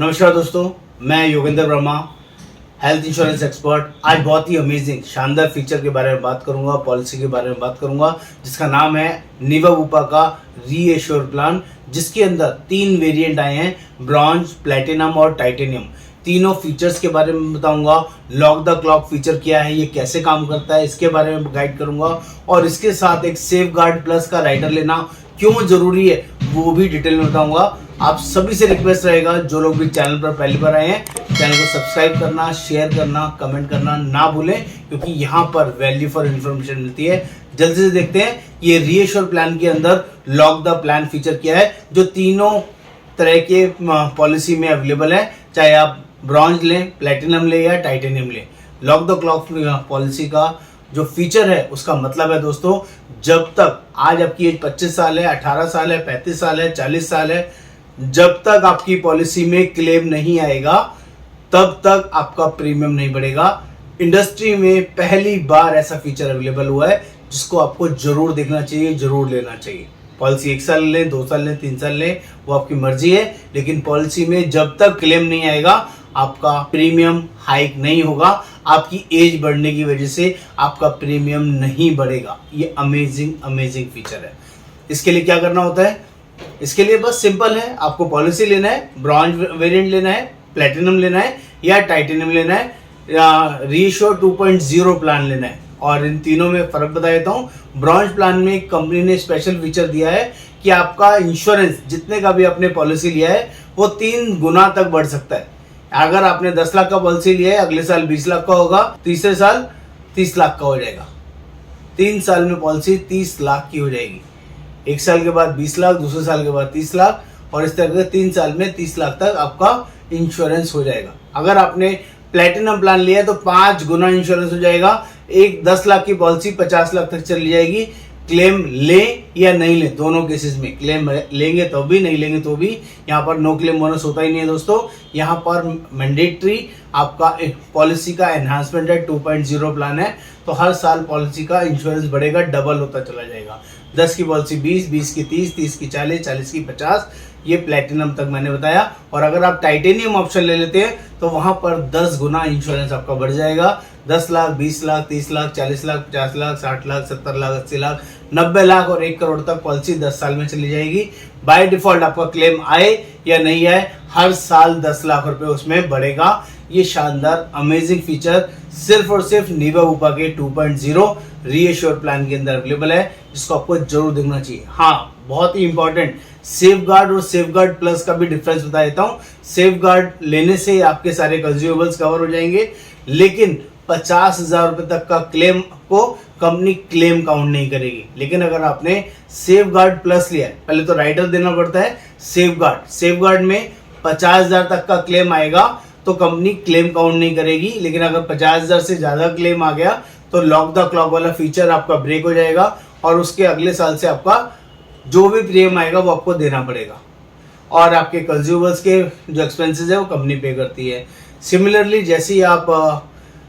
नमस्कार दोस्तों, मैं Yogendra Verma, health insurance expert. आज बहुत ही अमेजिंग शानदार फीचर के बारे में बात करूंगा, पॉलिसी के बारे में बात करूंगा, जिसका नाम है निवा का रीएश्योर प्लान, जिसके अंदर 3 वेरिएंट आए हैं, ब्रॉन्ज, प्लैटिनम और टाइटेनियम। तीनों फीचर्स के बारे में बताऊंगा। लॉक द क्लॉक फीचर क्या है, ये कैसे काम करता है, इसके बारे में गाइड करूंगा, और इसके साथ एक सेफ गार्ड प्लस का राइडर लेना क्यों जरूरी है वो भी डिटेल में बताऊंगा। आप सभी से रिक्वेस्ट रहेगा, जो लोग भी चैनल पर पहली बार आए हैं, चैनल को सब्सक्राइब करना, शेयर करना, कमेंट करना ना भूलें, क्योंकि यहाँ पर वैल्यू फॉर इन्फॉर्मेशन मिलती है। जल्दी से देखते हैं ये रीएश्योर प्लान के अंदर लॉक द प्लान फीचर क्या है, जो तीनों तरह के पॉलिसी में अवेलेबल है, चाहे आप ब्रॉन्ज लें, प्लैटिनम लें या टाइटेनियम लें। लॉक द क्लॉक पॉलिसी का जो फीचर है उसका मतलब है दोस्तों, जब तक आज आपकी एज 25 साल है, 18 साल है, 35 साल है, 40 साल है, जब तक आपकी पॉलिसी में क्लेम नहीं आएगा तब तक आपका प्रीमियम नहीं बढ़ेगा। इंडस्ट्री में पहली बार ऐसा फीचर अवेलेबल हुआ है, जिसको आपको जरूर देखना चाहिए, जरूर लेना चाहिए। पॉलिसी 1 साल लें, 2 साल लें, 3 साल लें, वो आपकी मर्जी है, लेकिन पॉलिसी में जब तक क्लेम नहीं आएगा आपका प्रीमियम हाइक नहीं होगा। आपकी एज बढ़ने की वजह से आपका प्रीमियम नहीं बढ़ेगा। ये अमेजिंग फीचर है। इसके लिए क्या करना होता है? इसके लिए बस सिंपल है, आपको पॉलिसी लेना है, ब्रॉन्ज वेरिएंट लेना है, प्लैटिनम लेना है या टाइटेनियम लेना है, या रीएश्योर 2.0 प्लान लेना है। और इन तीनों में फर्क बता देता हूँ। ब्रॉन्ज प्लान में कंपनी ने स्पेशल फीचर दिया है कि आपका इंश्योरेंस जितने का भी आपने पॉलिसी लिया है वो 3 गुना तक बढ़ सकता है। अगर आपने 10 लाख का पॉलिसी लिया है, अगले साल 20 लाख का होगा, तीसरे साल 30 लाख का हो जाएगा। 3 साल में पॉलिसी 30 लाख की हो जाएगी। 1 साल के बाद 20 लाख, दूसरे साल के बाद 30 लाख, और इस तरह से 3 साल में 30 लाख तक आपका इंश्योरेंस हो जाएगा। अगर आपने प्लैटिनम प्लान लिया है तो 5 गुना इंश्योरेंस हो जाएगा। एक 10 लाख की पॉलिसी 50 लाख तक चली जाएगी। क्लेम लें या नहीं लें, दोनों केसेस में क्लेम लेंगे तो भी, नहीं लेंगे तो भी, यहाँ पर नो क्लेम बोनस होता ही नहीं है दोस्तों। यहाँ पर मैंडेटरी आपका पॉलिसी का एनहांसमेंट है, 2.0 प्लान है, तो हर साल पॉलिसी का इंश्योरेंस बढ़ेगा, डबल होता चला जाएगा। 10 की पॉलिसी 20, 20 की 30, 30 की 40, 40 की 50, ये प्लैटिनम तक मैंने बताया। और अगर आप टाइटेनियम ऑप्शन ले लेते हैं तो वहां पर 10 गुना इंश्योरेंस आपका बढ़ जाएगा। 10 लाख, 20 लाख, 30 लाख, 40 लाख, 50 लाख, 60 लाख, 70 लाख, 80 लाख, 90 लाख और 1 करोड़ तक पॉलिसी 10 साल में चली जाएगी। बाय डिफॉल्ट आपका क्लेम आए या नहीं आए, हर साल 10 लाख रुपए उसमें बढ़ेगा। ये शानदार अमेजिंग फीचर सिर्फ और सिर्फ निवा के 2.0 रीएश्योर प्लान के अंदर अवेलेबल है, जिसको आपको जरूर देखना चाहिए। हाँ, बहुत ही इंपॉर्टेंट, सेफ गार्ड और सेफ गार्ड प्लस का भी डिफरेंस बता देता हूँ। सेफ गार्ड लेने से आपके सारे कंज्यूमेबल्स कवर हो जाएंगे, लेकिन 50,000 रुपए तक का क्लेम को कंपनी क्लेम काउंट नहीं करेगी। लेकिन अगर आपने सेफ गार्ड प्लस लिया है, पहले तो राइडर देना पड़ता है सेफ गार्ड में 50,000 तक का क्लेम आएगा तो कंपनी क्लेम काउंट नहीं करेगी। लेकिन अगर 50,000 से ज्यादा क्लेम आ गया तो लॉक द क्लॉक वाला फीचर आपका ब्रेक हो जाएगा, और उसके अगले साल से आपका जो भी प्रीमियम आएगा वो आपको देना पड़ेगा, और आपके कंज्यूमर्स के जो एक्सपेंसेस है वो कंपनी पे करती है। सिमिलरली जैसे ही आप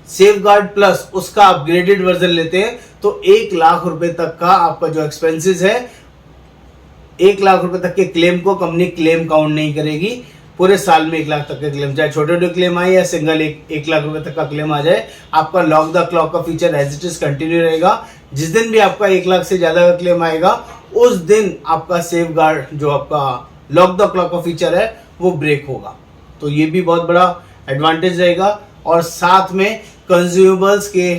सेफ गार्ड प्लस उसका अपग्रेडेड वर्जन लेते हैं तो 1 लाख रुपए तक का आपका जो एक्सपेंसेस है, 1 लाख रुपए तक के क्लेम को कंपनी क्लेम काउंट नहीं करेगी। पूरे साल में 1 लाख तक का क्लेम, चाहे छोटे छोटे क्लेम आए या सिंगल 1 लाख रुपए तक का क्लेम आ जाए, आपका लॉक द क्लॉक का feature as it is continue रहेगा। जिस दिन भी आपका 1 लाख से ज्यादा का क्लेम आएगा उस दिन आपका सेफ गार्ड जो आपका लॉक द क्लॉक का फीचर है वो ब्रेक होगा। तो ये भी बहुत बड़ा एडवांटेज रहेगा, और साथ में कंज्यूमेबल्स के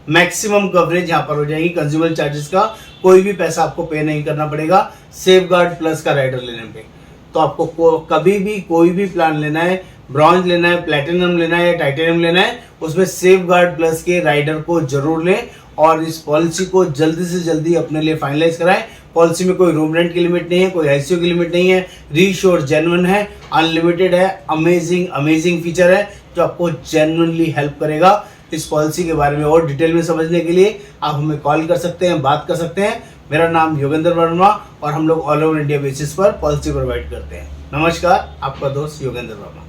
मैक्सिमम कवरेज यहाँ पर हो जाएगी। कंज्यूमर चार्जेस का कोई भी पैसा आपको पे नहीं करना पड़ेगा सेफ गार्ड प्लस का राइडर लेने पे। तो आपको कभी भी कोई भी प्लान लेना है, ब्रॉन्ज लेना है, प्लैटिनम लेना है या टाइटेनियम लेना है, उसमें सेफ गार्ड प्लस के राइडर को जरूर लें, और इस पॉलिसी को जल्दी से जल्दी अपने लिए फाइनलाइज कराएं। पॉलिसी में कोई रूम रेंट की लिमिट नहीं है, कोई आईसीयू की लिमिट नहीं है, रीश्योर जेन्युइन है, अनलिमिटेड है, अमेजिंग फीचर है जो आपको जेन्युइनली हेल्प करेगा। इस पॉलिसी के बारे में और डिटेल में समझने के लिए आप हमें कॉल कर सकते हैं, बात कर सकते हैं। मेरा नाम योगेंद्र वर्मा, और हम लोग ऑल ओवर इंडिया बेसिस पर पॉलिसी प्रोवाइड करते हैं। नमस्कार, आपका दोस्त योगेंद्र वर्मा।